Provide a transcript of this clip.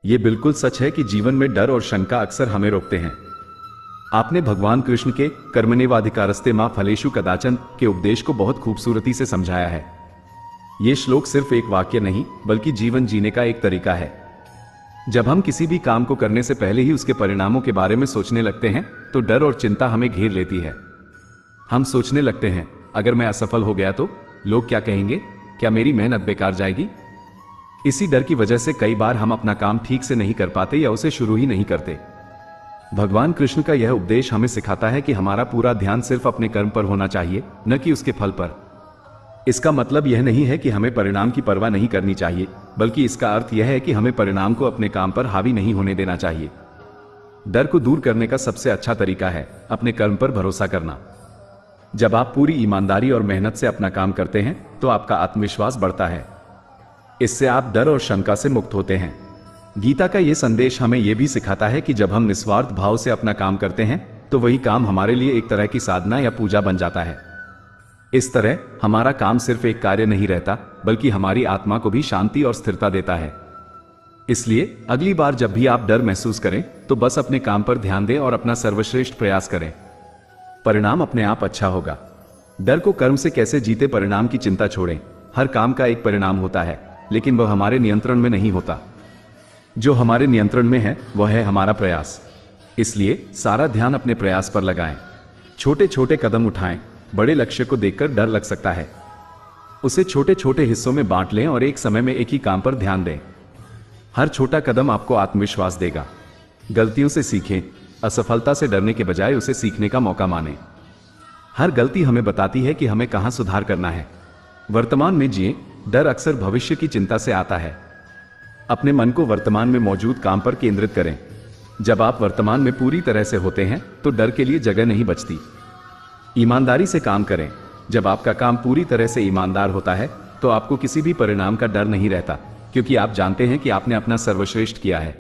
ये बिल्कुल सच है कि जीवन में डर और शंका अक्सर हमें रोकते हैं। आपने भगवान कृष्ण के कर्मण्येवाधिकारस्ते मा फलेषु कदाचन के उपदेश को बहुत खूबसूरती से समझाया है। ये श्लोक सिर्फ एक वाक्य नहीं बल्कि जीवन जीने का एक तरीका है। जब हम किसी भी काम को करने से पहले ही उसके परिणामों के बारे में सोचने लगते हैं तो डर और चिंता हमें घेर लेती है। हम सोचने लगते हैं, अगर मैं असफल हो गया तो लोग क्या कहेंगे, क्या मेरी मेहनत बेकार जाएगी। इसी डर की वजह से कई बार हम अपना काम ठीक से नहीं कर पाते या उसे शुरू ही नहीं करते। भगवान कृष्ण का यह उपदेश हमें सिखाता है कि हमारा पूरा ध्यान सिर्फ अपने कर्म पर होना चाहिए, न कि उसके फल पर। इसका मतलब यह नहीं है कि हमें परिणाम की परवाह नहीं करनी चाहिए, बल्कि इसका अर्थ यह है कि हमें परिणाम को अपने काम पर हावी नहीं होने देना चाहिए। डर को दूर करने का सबसे अच्छा तरीका है अपने कर्म पर भरोसा करना। जब आप पूरी ईमानदारी और मेहनत से अपना काम करते हैं तो आपका आत्मविश्वास बढ़ता है। इससे आप डर और शंका से मुक्त होते हैं। गीता का यह संदेश हमें यह भी सिखाता है कि जब हम निस्वार्थ भाव से अपना काम करते हैं तो वही काम हमारे लिए एक तरह की साधना या पूजा बन जाता है। इस तरह हमारा काम सिर्फ एक कार्य नहीं रहता, बल्कि हमारी आत्मा को भी शांति और स्थिरता देता है। इसलिए अगली बार जब भी आप डर महसूस करें तो बस अपने काम पर ध्यान दें और अपना सर्वश्रेष्ठ प्रयास करें। परिणाम अपने आप अच्छा होगा। डर को कर्म से कैसे जीते, परिणाम की चिंता छोड़ें। हर काम का एक परिणाम होता है, लेकिन वह हमारे नियंत्रण में नहीं होता। जो हमारे नियंत्रण में है वह है हमारा प्रयास। इसलिए सारा ध्यान अपने प्रयास पर लगाएं। छोटे छोटे कदम उठाएं। बड़े लक्ष्य को देखकर डर लग सकता है, उसे छोटे छोटे हिस्सों में बांट लें और एक समय में एक ही काम पर ध्यान दें। हर छोटा कदम आपको आत्मविश्वास देगा। गलतियों से सीखें। असफलता से डरने के बजाय उसे सीखने का मौका मानें। हर गलती हमें बताती है कि हमें कहां सुधार करना है। वर्तमान में जिएं। डर अक्सर भविष्य की चिंता से आता है। अपने मन को वर्तमान में मौजूद काम पर केंद्रित करें। जब आप वर्तमान में पूरी तरह से होते हैं तो डर के लिए जगह नहीं बचती। ईमानदारी से काम करें। जब आपका काम पूरी तरह से ईमानदार होता है तो आपको किसी भी परिणाम का डर नहीं रहता, क्योंकि आप जानते हैं कि आपने अपना सर्वश्रेष्ठ किया है।